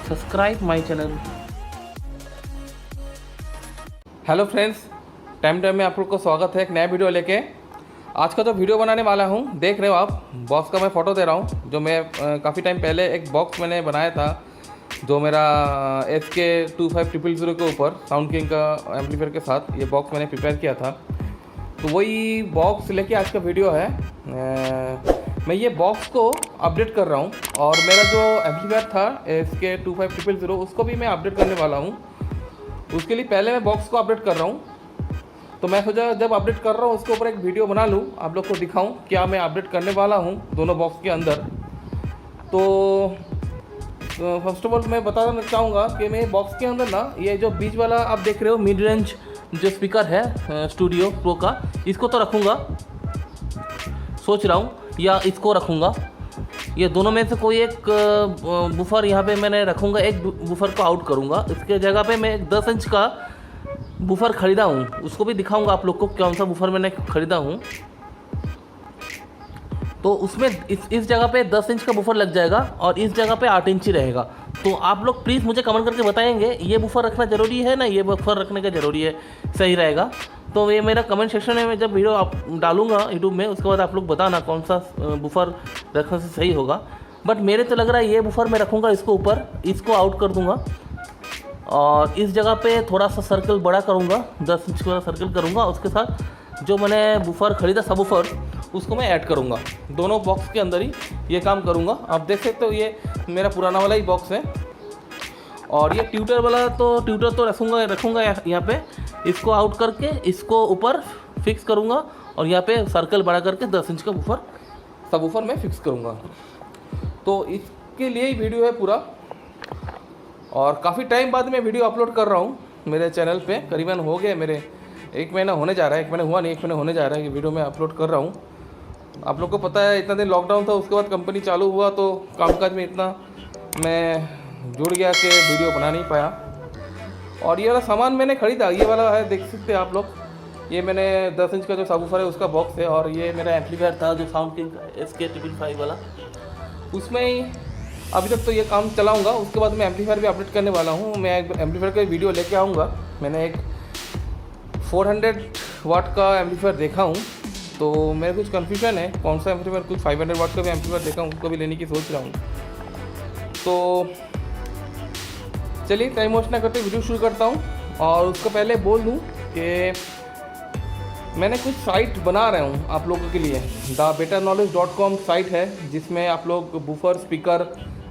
Subscribe my channel. Hello friends, time में आप लोग को स्वागत है एक नया वीडियो लेके। आज का जो वीडियो बनाने वाला हूँ, देख रहे हो आप, बॉक्स का मैं फ़ोटो दे रहा हूँ। जो मैं काफ़ी टाइम पहले एक बॉक्स मैंने बनाया था, जो मेरा SK-2500 के ऊपर साउंड किंग का एम्पलीफायर के साथ ये बॉक्स मैंने प्रिपेयर किया था। तो वही बॉक्स लेके आज का वीडियो है। मैं ये बॉक्स को अपडेट कर रहा हूँ और मेरा जो एम्पलीफायर था SK-2500 उसको भी मैं अपडेट करने वाला हूँ। उसके लिए पहले मैं बॉक्स को अपडेट कर रहा हूँ। तो मैं सोचा जब अपडेट कर रहा हूँ उसके ऊपर एक वीडियो बना लूँ, आप लोग को दिखाऊँ क्या मैं अपडेट करने वाला हूँ दोनों बॉक्स के अंदर। तो फर्स्ट ऑफ ऑल मैं बताना चाहूँगा कि मैं बॉक्स के अंदर ना ये जो बीच वाला आप देख रहे हो मिड रेंज जो स्पीकर है स्टूडियो प्रो का, इसको तो रखूँगा, सोच रहा हूँ, या इसको रखूँगा। ये दोनों में से कोई एक बूफर यहाँ पे मैंने रखूँगा, एक बूफर को आउट करूँगा। इसके जगह पे मैं एक 10 इंच का बूफर ख़रीदा हूँ, उसको भी दिखाऊँगा आप लोग को कौन सा बूफर मैंने ख़रीदा हूँ। तो उसमें इस जगह पे 10 इंच का बूफर लग जाएगा और इस जगह पे 8 इंच ही रहेगा। तो आप लोग प्लीज़ मुझे कमेंट करके बताएंगे ये बूफर रखना ज़रूरी है ना, ये बूफर रखने का ज़रूरी है, सही रहेगा। तो ये मेरा कमेंट सेक्शन में मैं जब वीडियो आप डालूंगा यूट्यूब में, उसके बाद आप लोग बताना कौन सा बूफर रखने से सही होगा। बट मेरे तो लग रहा है ये बूफर मैं रखूँगा, इसको ऊपर, इसको आउट कर दूँगा और इस जगह पे थोड़ा सा सर्कल बड़ा करूँगा, 10 इंच का सर्कल करूँगा। उसके साथ जो मैंने बूफर ख़रीदा सब बूफर उसको मैं ऐड करूँगा, दोनों बॉक्स के अंदर ही ये काम करूँगा। आप देख सकते हो ये मेरा पुराना वाला ही बॉक्स है और ये ट्यूटर वाला, तो ट्यूटर तो रखूँगा यहाँ पे। इसको आउट करके इसको ऊपर फिक्स करूँगा और यहाँ पे सर्कल बड़ा करके 10 इंच का बूफर सब बूफर मैं फिक्स करूँगा। तो इसके लिए ही वीडियो है पूरा और काफ़ी टाइम बाद मैं वीडियो अपलोड कर रहा हूँ मेरे चैनल पे। करीबन हो गए मेरे 1 महीना होने जा रहा है, 1 महीना हुआ नहीं, 1 महीना होने जा रहा है कि वीडियो मैं अपलोड कर रहा हूँ। आप लोग को पता है इतना दिन लॉकडाउन था, उसके बाद कंपनी चालू हुआ तो कामकाज में इतना मैं जुड़ गया कि वीडियो बना नहीं पाया। और ये वाला सामान मैंने ख़रीदा, ये वाला है, देख सकते हैं आप लोग, ये मैंने 10 इंच का जो सबवूफर है उसका बॉक्स है। और ये मेरा एम्पलीफायर था जो साउंड किंग का SK-555 वाला, उसमें ही अभी तक तो ये काम चलाऊँगा। उसके बाद मैं एम्पलीफायर भी अपडेट करने वाला हूँ। मैं एक एम्पलीफायर का वीडियो लेके आऊँगा। मैंने एक 400 वाट का एम्पलीफायर देखा हूँ, तो मेरे कुछ कन्फ्यूजन है कौन सा एम्पलीफायर, कुछ 500 वाट का भी एम्पलीफायर देखा हूँ, उसको भी लेने की सोच रहा हूँ। तो चलिए टाइम वेस्ट ना करते वीडियो शुरू करता हूँ। और उसको पहले बोल दूँ कि मैंने कुछ साइट बना रहा हूँ आप लोगों के लिए। thebetternowledge.com साइट है जिसमें आप लोग बूफर, स्पीकर,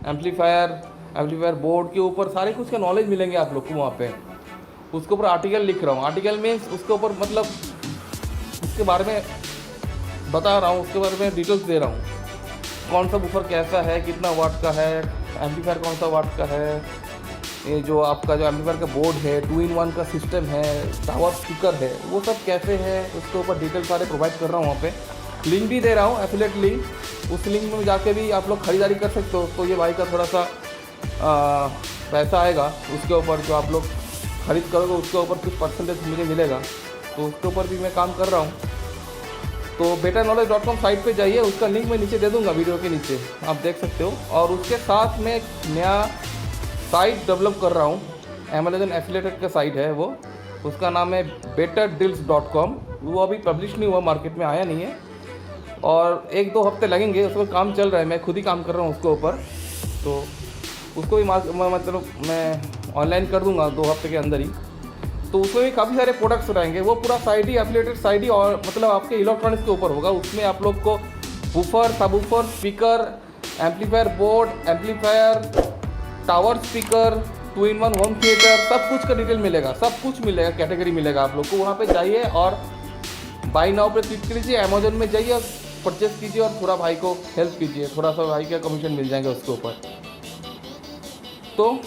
एम्पलीफायर बोर्ड के ऊपर सारे कुछ का नॉलेज मिलेंगे आप लोग को वहाँ पे। उसके ऊपर आर्टिकल लिख रहा हूँ, आर्टिकल मीन्स उसके ऊपर मतलब उसके बारे में बता रहा हूँ, उसके बारे में डिटेल्स दे रहा हूँ, कौन सा बूफर कैसा है, कितना वाट का है, एम्पलीफायर कौन सा वाट का है, ये जो आपका जो एम्पलीफायर का बोर्ड है, 2-in-1 का सिस्टम है, टावर स्पीकर है, वो सब कैसे है, उसके ऊपर डिटेल सारे प्रोवाइड कर रहा हूँ। वहाँ पे लिंक भी दे रहा हूँ, एफिलिएट लिंक, उस लिंक में जाके भी आप लोग खरीदारी कर सकते हो। तो ये भाई का थोड़ा सा पैसा आएगा उसके ऊपर, जो आप लोग खरीद करोगे उसके ऊपर कुछ परसेंटेज मुझे मिलेगा, तो उसके ऊपर भी मैं काम कर रहा हूँ। तो betterknowledge.com साइट पे जाइए, उसका लिंक मैं नीचे दे दूँगा वीडियो के नीचे, आप देख सकते हो। और उसके साथ में एक नया साइट डेवलप कर रहा हूँ, अमेज़न एफिलिएटेड का साइट है वो, उसका नाम है betterdeals.com। वो अभी पब्लिश नहीं हुआ, मार्केट में आया नहीं है और 1-2 हफ्ते लगेंगे, उस पर काम चल रहा है, मैं खुद ही काम कर रहा हूँ उसके ऊपर। तो उसको भी मतलब मैं ऑनलाइन कर दूंगा 2 हफ्ते के अंदर ही। तो उसमें भी काफ़ी सारे प्रोडक्ट्स रहेंगे, वो पूरा साइट ही एफिलिएटेड साइट ही, और मतलब आपके इलेक्ट्रॉनिक्स के ऊपर होगा। उसमें आप लोग को woofer, subwoofer, speaker, amplifier board, amplifier, tower speaker, 2-in-1 home theatre, सब कुछ का डिटेल मिलेगा, सब कुछ मिलेगा, कैटेगरी मिलेगा आप लोग को। वहाँ पे जाइए और बाई नाउ पे क्लिक कीजिए, अमेजोन में जाइए और परचेस कीजिए और थोड़ा भाई को हेल्प कीजिए, थोड़ा सा भाई का कमीशन मिल जाएगा उसके ऊपर। तो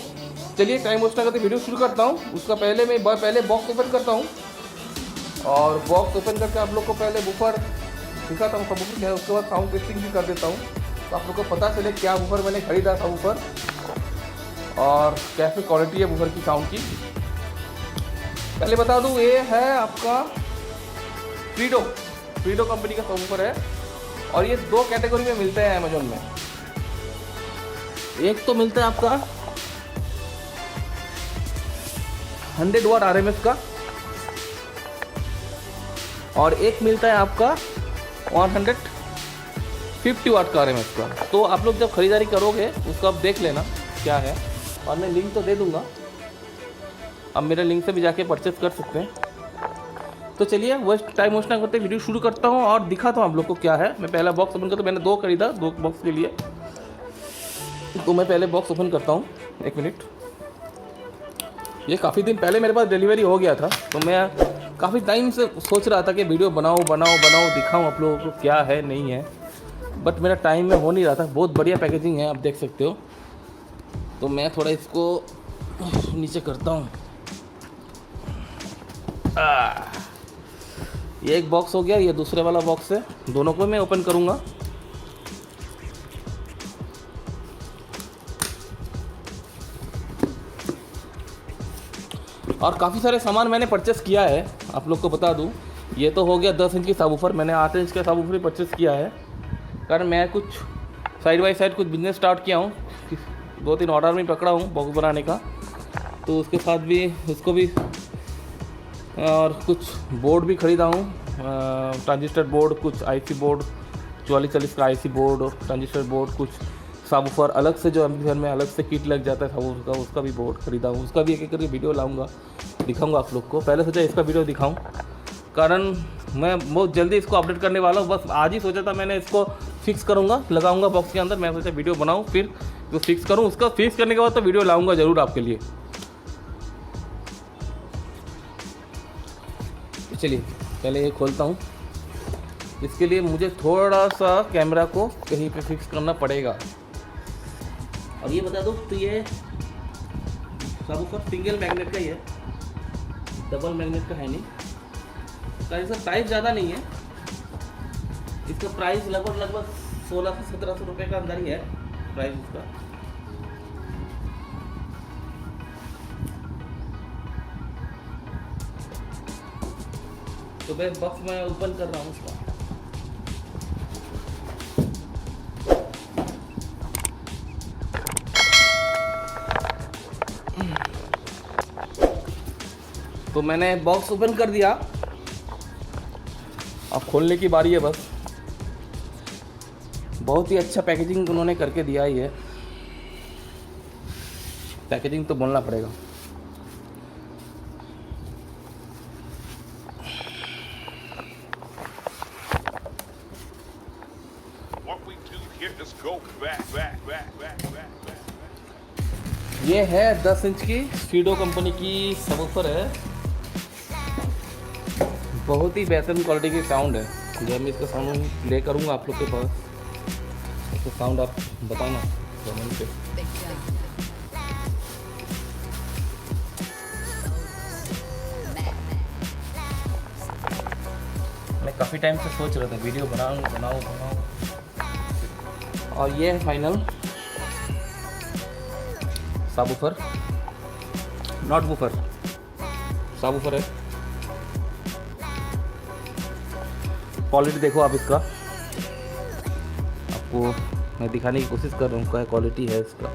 चलिए टाइम वेस्ट ना करते वीडियो शुरू करता हूँ। उसका पहले मैं पहले बॉक्स ओपन करता हूँ और बॉक्स ओपन करके आप लोग को पहले बूफर दिखाता हूँ, सब बूफर क्या है, उसके बाद साउंड टेस्टिंग भी कर देता हूँ, तो आप लोग को पता चले क्या बूफर मैंने खरीदा था बूफर और कैसी क्वालिटी है बूफर की, साउंड की। पहले बता दूँ, ये है आपका फ्रीडो कंपनी का सबवूफर है और ये 2 कैटेगरी में मिलते हैं अमेजोन में। एक तो मिलता है आपका 100 वाट RMS का, और एक मिलता है आपका 150 वाट का RMS का। तो आप लोग जब ख़रीदारी करोगे उसको आप देख लेना क्या है, और मैं लिंक तो दे दूँगा, अब मेरे लिंक से भी जाके परचेस कर सकते हैं। तो चलिए वेस्ट टाइम वेस्ट ना करते वीडियो शुरू करता हूँ और दिखाता हूँ आप लोग को क्या है। मैं पहला बॉक्स ओपन करता हूँ, मैंने 2 खरीदा, 2 बॉक्स के लिए, तो मैं पहले बॉक्स ओपन करता हूँ। 1 मिनट। ये काफ़ी दिन पहले मेरे पास डिलीवरी हो गया था, तो मैं काफ़ी टाइम से सोच रहा था कि वीडियो बनाऊँ दिखाऊँ आप लोगों को क्या है नहीं है, बट मेरा टाइम में हो नहीं रहा था। बहुत बढ़िया पैकेजिंग है, आप देख सकते हो। तो मैं थोड़ा इसको नीचे करता हूँ। ये एक बॉक्स हो गया, ये दूसरे वाला बॉक्स है, दोनों को मैं ओपन करूँगा। और काफ़ी सारे सामान मैंने परचेस किया है, आप लोग को बता दूं। ये तो हो गया 10 इंच की सबवूफर, मैंने 8 इंच का सबवूफर परचेस किया है, कारण मैं कुछ साइड बाई साइड कुछ बिजनेस स्टार्ट किया हूँ, 2-3 ऑर्डर में पकड़ा हूँ बॉक्स बनाने का, तो उसके साथ भी उसको भी, और कुछ बोर्ड भी ख़रीदा हूँ, ट्रांजिस्टर बोर्ड, कुछ IC बोर्ड, 4440 का IC बोर्ड, ट्रांजिस्टर बोर्ड, कुछ सबवूफर अलग से जो एम्पलीफायर में अलग से किट लग जाता है सबवूफर का, उसका भी बोर्ड ख़रीदा हूँ। उसका भी एक एक करके वीडियो लाऊंगा, दिखाऊंगा आप लोग को। पहले सोचा इसका वीडियो दिखाऊं, कारण मैं बहुत जल्दी इसको अपडेट करने वाला हूँ। बस आज ही सोचा था मैंने इसको फिक्स करूँगा, लगाऊंगा बॉक्स के अंदर। मैं सोचा वीडियो बनाऊँ, फिर तो फिक्स करूँ। उसका फिक्स करने के बाद तो वीडियो लाऊँगा ज़रूर आपके लिए। चलिए पहले ये खोलता हूँ। इसके लिए मुझे थोड़ा सा कैमरा को कहीं पे फिक्स करना पड़ेगा। और ये बता दूँ तो ये सबवूफर सिंगल मैग्नेट का ही है, डबल मैग्नेट का है नहीं। तो इसका प्राइस ज़्यादा नहीं है, इसका प्राइस लगभग 1600 से 1700 रुपये का अंदर ही है प्राइस इसका। तो मैं बॉक्स में ओपन कर रहा हूँ उसका। तो मैंने बॉक्स ओपन कर दिया, अब खोलने की बारी है बस। बहुत ही अच्छा पैकेजिंग उन्होंने करके दिया ही है, पैकेजिंग तो बोलना पड़ेगा। ये है 10 इंच की फीडो कंपनी की सबवूफर है, बहुत ही बेहतरीन क्वालिटी की साउंड है। जब मैं इसका साउंड प्ले करूँगा आप लोग के पास, तो साउंड आप बताना कमेंट पे। मैं काफ़ी टाइम से सोच रहा था वीडियो बनाऊँ। और ये है final subwoofer, not woofer, subwoofer है। क्वालिटी देखो आप इसका, आपको मैं दिखाने की कोशिश कर रहा हूँ क्या क्वालिटी है इसका।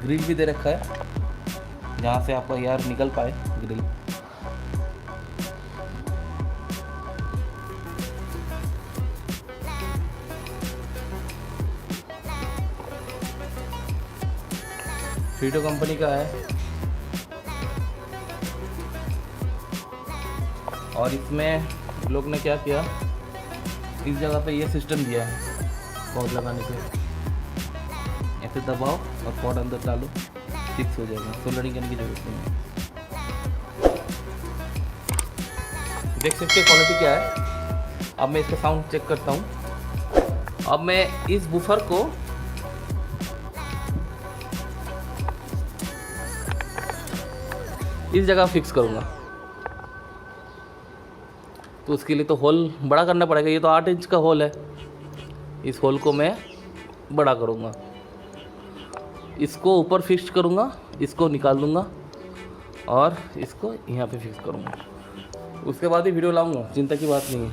ग्रिल भी दे रखा है जहाँ से आपका एयर निकल पाए, ग्रिल। फीडो कंपनी का है, और इसमें लोग ने क्या किया, इस जगह पे ये सिस्टम दिया है कॉर्ड लगाने पे, ऐसे दबाओ और कॉर्ड अंदर डालो, फिक्स हो जाएगा, सोल्डरिंग करने की जरूरत नहीं है। देख सकते हो क्वालिटी क्या है। अब मैं इसका साउंड चेक करता हूँ। अब मैं इस वूफर को इस जगह फिक्स करूँगा, तो उसके लिए तो होल बड़ा करना पड़ेगा। ये तो 8 इंच का होल है, इस होल को मैं बड़ा करूँगा, इसको ऊपर फिक्स करूँगा, इसको निकाल दूँगा और इसको यहाँ पे फिक्स करूँगा। उसके बाद ही वीडियो लाऊँगा, चिंता की बात नहीं है।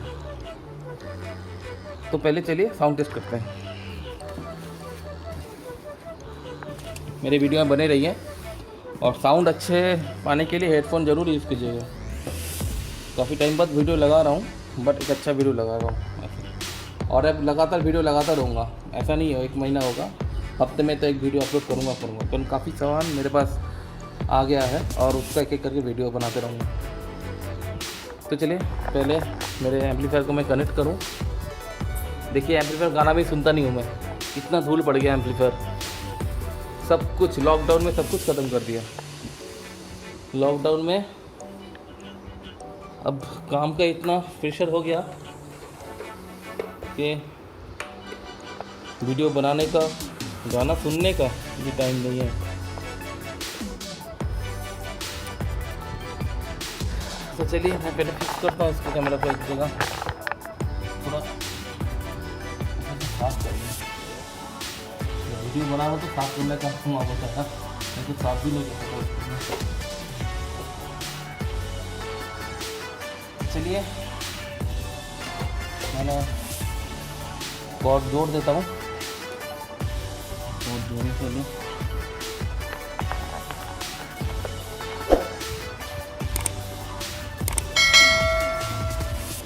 तो पहले चलिए साउंड टेस्ट करते हैं। मेरे वीडियो में बने रहिए और साउंड अच्छे पाने के लिए हेडफोन ज़रूर यूज़ कीजिएगा। काफ़ी टाइम बाद वीडियो लगा रहा हूँ, बट एक अच्छा वीडियो लगा रहा हूँ और अब लगातार वीडियो लगाता रहूँगा। ऐसा नहीं है 1 महीना होगा, हफ्ते में तो एक वीडियो अपलोड करूँगा। तो काफ़ी सामान मेरे पास आ गया है और उसका एक एक करके वीडियो बनाते रहूँगा। तो चलिए पहले मेरे एम्पलीफायर को मैं कनेक्ट करूँ। देखिए एम्पलीफायर गाना भी सुनता नहीं हूँ मैं, इतना धूल पड़ गया एम्पलीफायर। सब कुछ लॉकडाउन में सब कुछ ख़त्म कर दिया। लॉकडाउन में अब काम का इतना प्रेशर हो गया कि वीडियो बनाने का, गाना सुनने का भी टाइम नहीं है। तो चलिए मैं पहले फिक्स करता हूँ इसको, कैमरा को एक जगह थोड़ा साफ करिए। वीडियो बना हो तो साफ करने का हम आप होता है, मैं तो साफ भी नहीं कर सकता। चलिए मैंने कॉर्ड जोड़ देता हूँ। कॉर्ड जोड़ने के लिए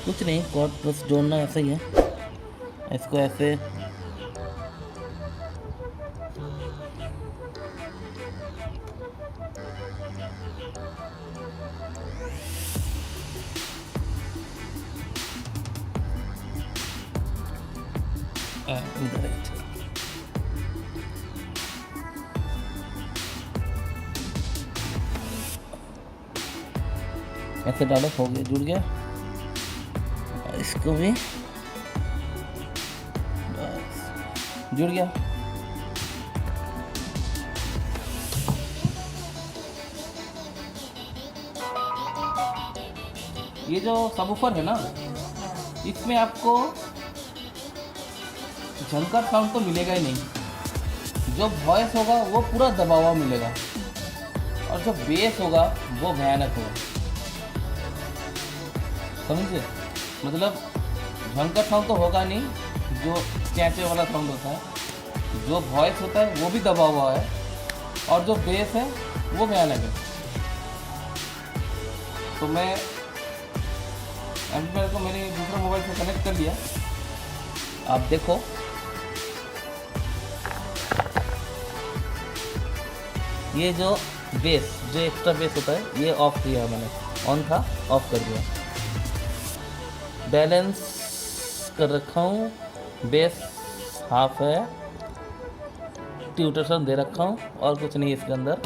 कुछ नहीं, कॉर्ड बस जोड़ना ऐसा ही है। इसको ऐसे ऐसे डालो, हो गया, जुड़ गया। इसको भी बस जुड़ गया। ये जो सबवूफर है ना, इसमें आपको झंकार साउंड तो मिलेगा ही नहीं। जो वॉइस होगा वो पूरा दबा हुआ मिलेगा और जो बेस होगा वो भयानक होगा, समझे? मतलब झंकार साउंड तो होगा नहीं, जो चैंचे वाला साउंड होता है। जो वॉइस होता है वो भी दबा हुआ है और जो बेस है वो भयानक है। तो मैं एम्पलीफायर को मैंने दूसरा मोबाइल से कनेक्ट कर लिया। आप देखो ये जो बेस, जो एक्स्ट्रा बेस होता है, ये ऑफ किया मैंने। ऑन था, ऑफ कर दिया। बैलेंस कर रखा हूँ, बेस हाफ है, ट्यूटरसन दे रखा हूँ और कुछ नहीं इसके अंदर।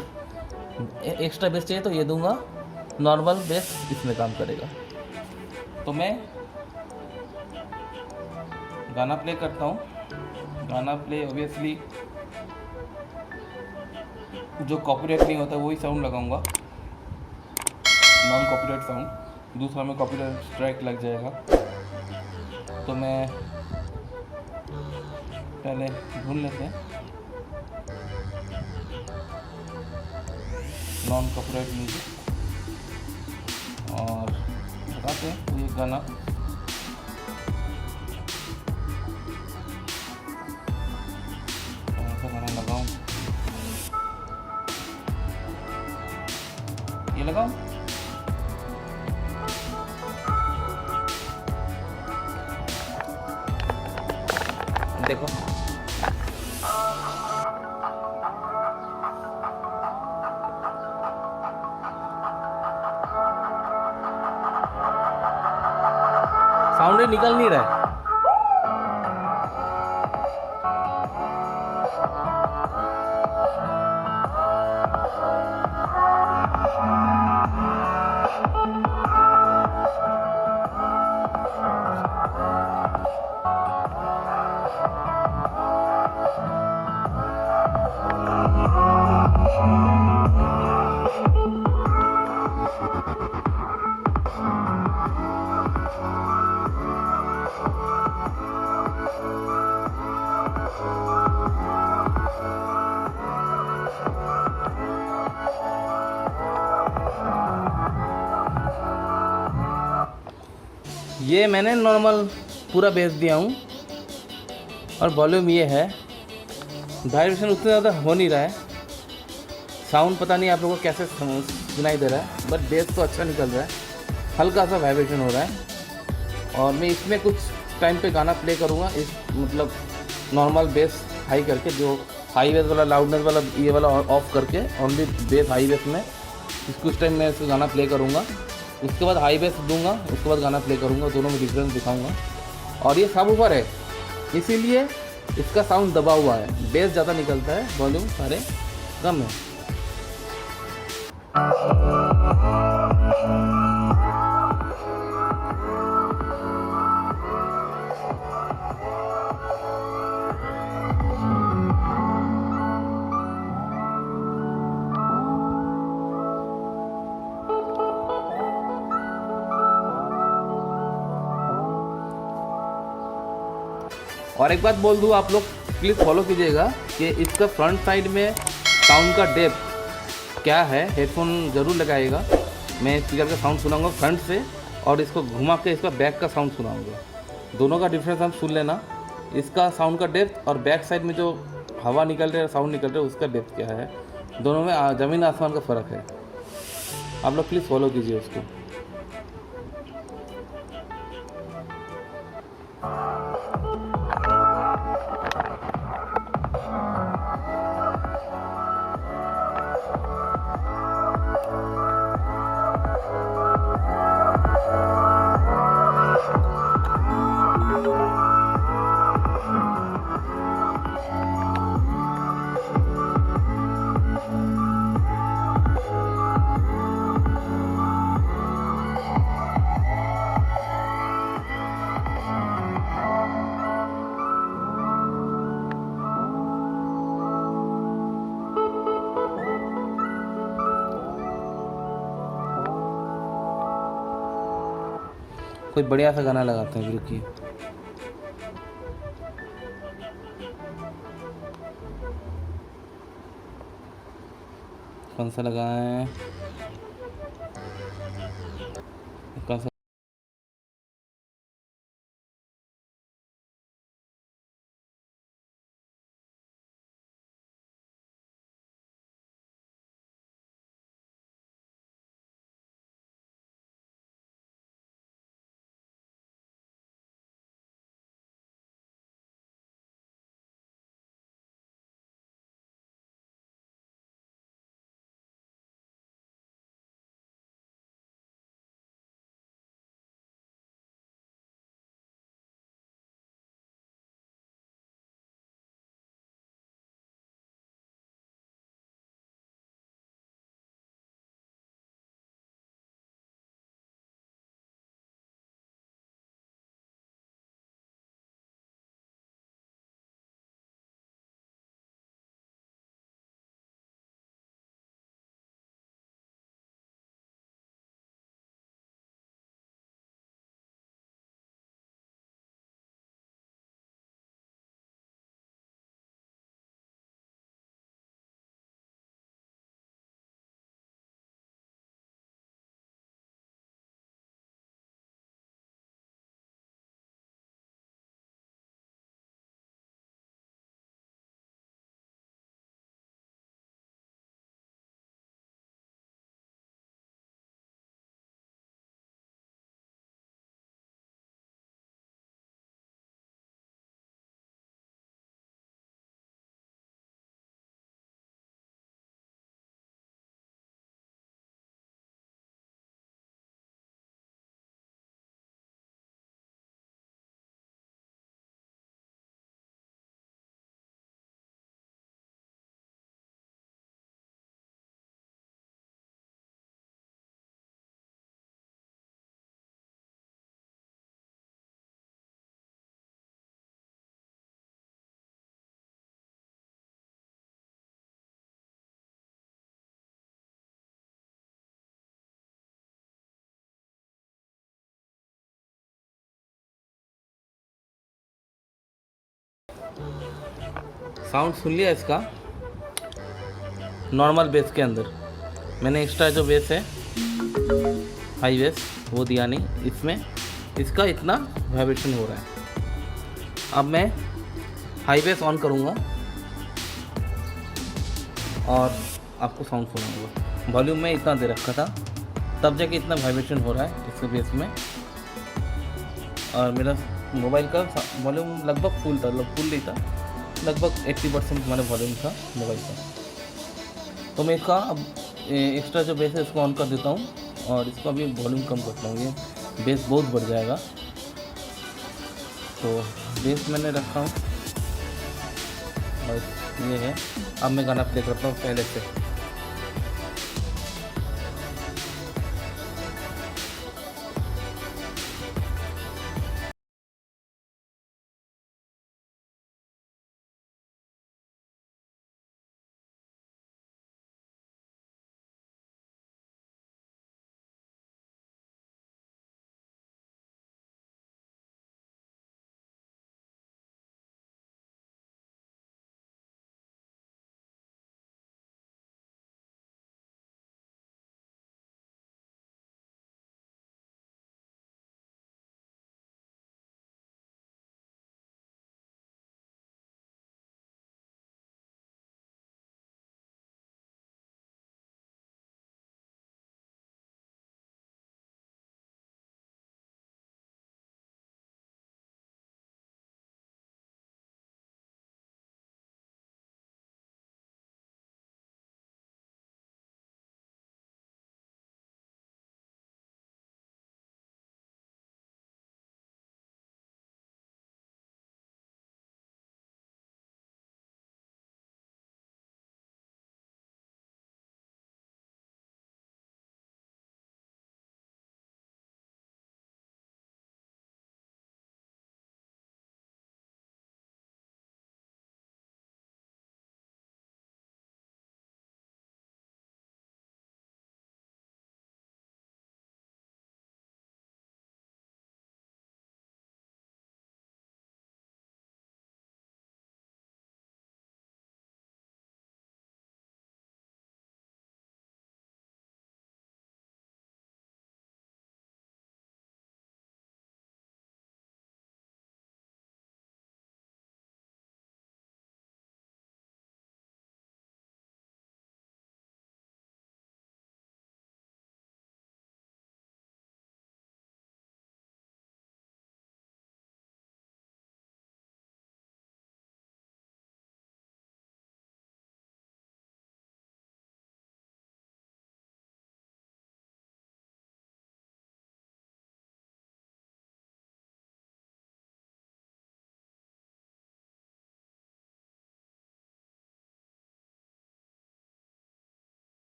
एक्स्ट्रा बेस चाहिए तो ये दूंगा, नॉर्मल बेस इसमें काम करेगा। तो मैं गाना प्ले करता हूँ। गाना प्ले ऑब्वियसली जो कॉपीराइट नहीं होता वही साउंड लगाऊंगा, नॉन कॉपीराइट साउंड। दूसरा में कॉपीराइट स्ट्राइक लग जाएगा। तो मैं पहले ढूंढ लेते हैं नॉन कॉपीराइट म्यूजिक और लगाते हैं ये गाना। कौन सा गाना लगाऊं? ये लगाऊं? देखो साउंड निकल नहीं रहा है। ये मैंने नॉर्मल पूरा बेच दिया हूँ और वॉल्यूम ये है, वाइब्रेशन उतना ज़्यादा हो नहीं रहा है। साउंड पता नहीं आप लोगों को कैसे सुनाई दे रहा है, बट बेस तो अच्छा निकल रहा है, हल्का सा वाइब्रेशन हो रहा है। और मैं इसमें कुछ टाइम पे गाना प्ले करूँगा, इस मतलब नॉर्मल बेस हाई करके, जो हाई बेस वाला लाउडनेस वाला ये वाला ऑफ करके ओनली बेस हाई बेस में कुछ टाइम मैं इसको गाना प्ले करूँगा। उसके बाद हाई बेस दूंगा, उसके बाद गाना प्ले करूँगा, दोनों में डिफरेंस दिखाऊँगा। और ये सब ऊपर है, इसीलिए इसका साउंड दबा हुआ है, बेस ज़्यादा निकलता है, वॉल्यूम सारे कम है। और एक बात बोल दूँ, आप लोग प्लीज़ फॉलो कीजिएगा कि इसका फ्रंट साइड में साउंड का डेप्थ क्या है, हेडफोन ज़रूर लगाइएगा। मैं स्पीकर का साउंड सुनाऊंगा फ्रंट से, और इसको घुमा के इसका बैक का साउंड सुनाऊंगा। दोनों का डिफरेंस हम सुन लेना, इसका साउंड का डेप्थ और बैक साइड में जो हवा निकल रही है, साउंड निकल रहा है, उसका डेप्थ क्या है। दोनों में ज़मीन आसमान का फ़र्क है। आप लोग प्लीज़ फॉलो कीजिए उसको। कोई बढ़िया सा गाना लगाते हैं, रुकिए। कौन सा लगाएं, कौन सा? साउंड सुन लिया इसका नॉर्मल बेस के अंदर। मैंने एक्स्ट्रा जो बेस है हाई बेस वो दिया नहीं इसमें, इसका इतना वाइब्रेशन हो रहा है। अब मैं हाई बेस ऑन करूँगा और आपको साउंड सुनाऊंगा। वॉल्यूम में इतना दे रखा था, तब जाके इतना वाइब्रेशन हो रहा है इसके बेस में। और मेरा मोबाइल का वॉल्यूम लगभग फुल था, फुल नहीं था, लगभग 80% हमारा वॉल्यूम था मोबाइल का। तो मैं इसका अब एक्स्ट्रा जो बेस है इसको ऑन कर देता हूँ और इसका अभी वॉल्यूम कम करता हूँ, ये बेस बहुत बढ़ जाएगा। तो बेस मैंने रखा हूँ और ये है। अब मैं गाना प्ले करता हूँ पहले से।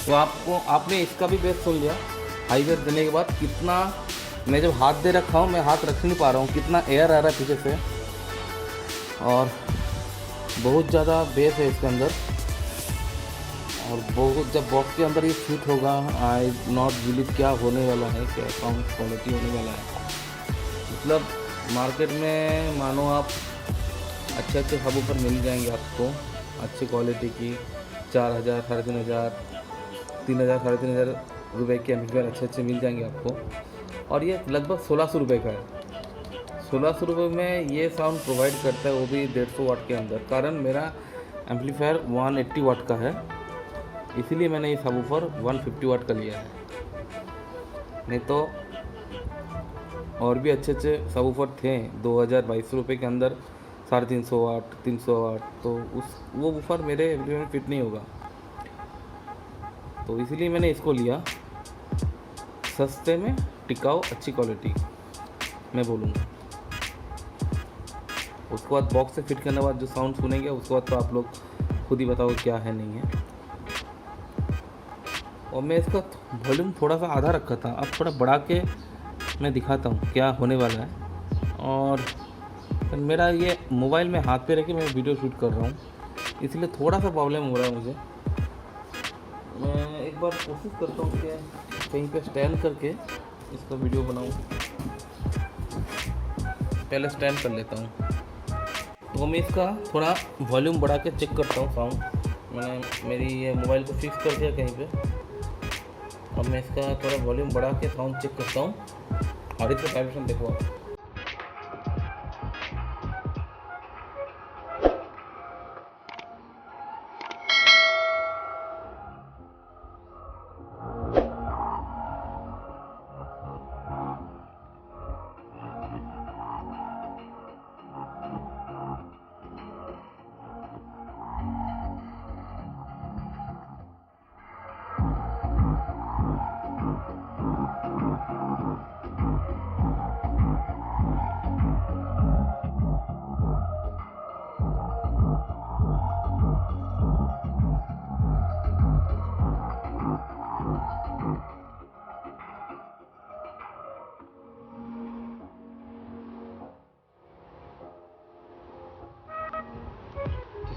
तो आपने इसका भी बेस सुन लिया। हाई बेस देने के बाद कितना, मैं जब हाथ दे रखा हूँ मैं हाथ रख नहीं पा रहा हूँ, कितना एयर आ रहा है पीछे से, और बहुत ज़्यादा बेस है इसके अंदर। और बहुत जब बॉक्स के अंदर ये फिट होगा, आई नॉट बिलीव क्या होने वाला है, क्या साउंड क्वालिटी होने वाला है। मतलब मार्केट में मानो आप अच्छे अच्छे सबवूफर मिल जाएंगे आपको, अच्छी क्वालिटी की 4000, 3500, 3000, 3500 रुपये के एम्पलीफायर अच्छे अच्छे मिल जाएंगे आपको। और ये लगभग 1600 रुपये का है। 1600 रुपये में ये साउंड प्रोवाइड करता है, वो भी 150 वाट के अंदर। कारण मेरा एम्पलीफायर 180 वाट का है, इसीलिए मैंने ये सबवूफर 150 वाट का लिया है। नहीं तो और भी अच्छे अच्छे सबवूफर थे 2022 रुपये के अंदर, 350 वाट, 300 वाट, तो वो वूफर मेरे एम्पलीफायर में फिट नहीं होगा। तो इसीलिए मैंने इसको लिया, सस्ते में टिकाऊ अच्छी क्वालिटी मैं बोलूँगा। उसके बाद बॉक्स से फिट करने के बाद जो साउंड सुनेंगे उसके बाद तो आप लोग खुद ही बताओ क्या है नहीं है। और मैं इसका वॉल्यूम थोड़ा सा आधा रखा था, अब थोड़ा बढ़ा के मैं दिखाता हूँ क्या होने वाला है। और मेरा ये मोबाइल में हाथ पे रख के मैं वीडियो शूट कर रहा हूँ, इसलिए थोड़ा सा प्रॉब्लम हो रहा है मुझे। मैं एक बार कोशिश करता हूँ कि कहीं पे स्टैंड करके इसका वीडियो बनाऊँ। पहले स्टैंड कर लेता हूँ, तो मैं इसका थोड़ा वॉल्यूम बढ़ा के चेक करता हूँ साउंड। मैंने मेरी ये मोबाइल को फिक्स कर दिया कहीं पे। अब मैं इसका थोड़ा वॉल्यूम बढ़ा के साउंड चेक करता हूँ और इसका वाइब्रेशन देखो आप।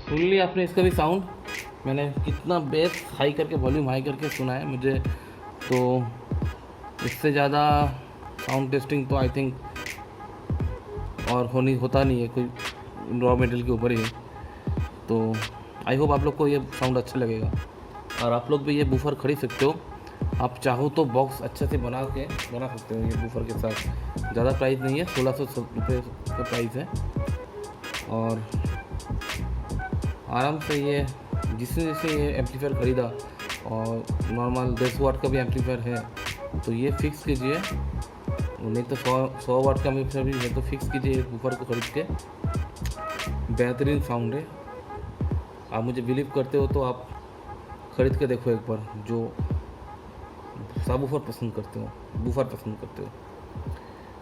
सुन लिया आपने इसका भी साउंड। मैंने कितना बेस हाई करके वॉल्यूम हाई करके सुना है मुझे, तो इससे ज़्यादा साउंड टेस्टिंग तो आई थिंक और होता नहीं है, कोई रॉ मेटेरियल के ऊपर ही है। तो आई होप आप लोग को ये साउंड अच्छा लगेगा और आप लोग भी ये बूफर खरीद सकते हो। आप चाहो तो बॉक्स अच्छे से बना सकते हो ये बूफर के साथ। ज़्यादा प्राइस नहीं है, 1600 रुपये का प्राइस है और आराम से ये जिसने ये एम्पलीफायर ख़रीदा और नॉर्मल 10 वाट का भी एम्पलीफायर है तो ये फिक्स कीजिए, नहीं तो 100 वाट का एम्पलीफायर भी है तो फिक्स कीजिए बूफर को ख़रीद के। बेहतरीन साउंड है, आप मुझे बिलीव करते हो तो आप ख़रीद के देखो एक बार, जो सबवूफर पसंद करते हो, बूफर पसंद करते हो।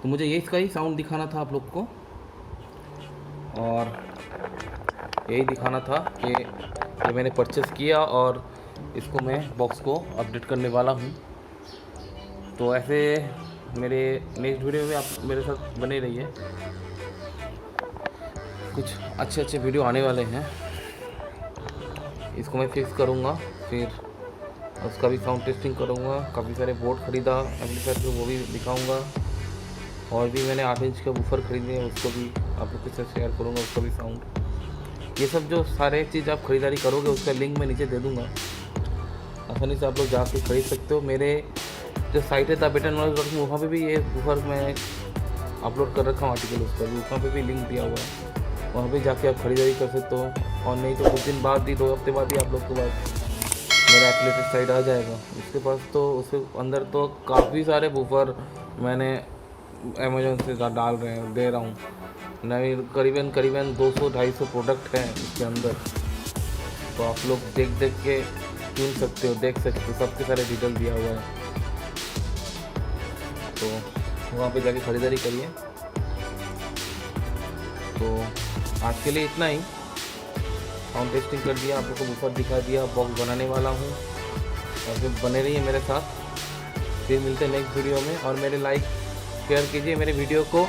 तो मुझे ये इसका ही साउंड दिखाना था आप लोग को और यही दिखाना था कि ये मैंने परचेज़ किया और इसको मैं बॉक्स को अपडेट करने वाला हूँ। तो ऐसे मेरे नेक्स्ट वीडियो में आप मेरे साथ बने रहिए, कुछ अच्छे वीडियो आने वाले हैं। इसको मैं फिक्स करूँगा, फिर उसका भी साउंड टेस्टिंग करूँगा। काफ़ी सारे बोर्ड ख़रीदा एम्पलीफायर के, वो भी दिखाऊँगा। और भी मैंने 8 इंच का बूफर ख़रीदे, उसको भी आप लोग के साथ शेयर करूँगा, उसका भी साउंड। ये सब जो सारे चीज़ आप ख़रीदारी करोगे उसका लिंक मैं नीचे दे दूँगा, आसानी से आप लोग जाके ख़रीद सकते हो। मेरे जो साइट है thebetternowledge.com, वहाँ पे भी ये बूफर मैं अपलोड कर रखा हूँ आर्टिकल, उसका भी वहाँ पे भी लिंक दिया हुआ है, वहाँ पे जाके आप ख़रीदारी कर सकते हो। और नहीं तो कुछ दिन बाद ही, 2 हफ्ते बाद ही आप लोग के पास मेरा एफिलिएटेड साइट आ जाएगा। उसके पास तो उसके अंदर तो काफ़ी सारे बूफर मैंने अमेज़न से दे रहा हूँ। नहीं, करीबन 200-250 प्रोडक्ट हैं इसके अंदर, तो आप लोग देख के चुन सकते हो, देख सकते हो, सबके सारे डिटेल दिया हुआ है। तो वहाँ पे जाके ख़रीदारी करिए। तो आज के लिए इतना ही, साउंड टेस्टिंग कर दिया, आप लोग को बूफर दिखा दिया, बॉक्स बनाने वाला हूँ और फिर बने रहिए मेरे साथ। फिर मिलते हैं नेक्स्ट वीडियो में और मेरे लाइक शेयर कीजिए मेरे वीडियो को,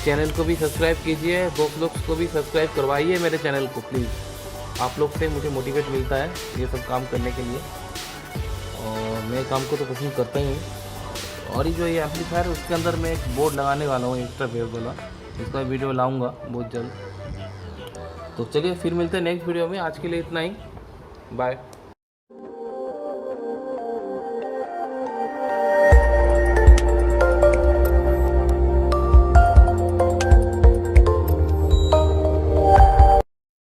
चैनल को भी सब्सक्राइब कीजिए, दोस्त लोग को भी सब्सक्राइब करवाइए मेरे चैनल को प्लीज़। आप लोग से मुझे मोटिवेट मिलता है ये सब काम करने के लिए और मैं काम को तो पसंद करता ही हूँ। और ये जो ये एम्पलीफायर है उसके अंदर मैं एक बोर्ड लगाने वाला हूँ एक्स्ट्रा वेव वाला, इसका वीडियो लाऊंगा बहुत जल्द। तो चलिए फिर मिलते हैं नेक्स्ट वीडियो में, आज के लिए इतना ही, बाय।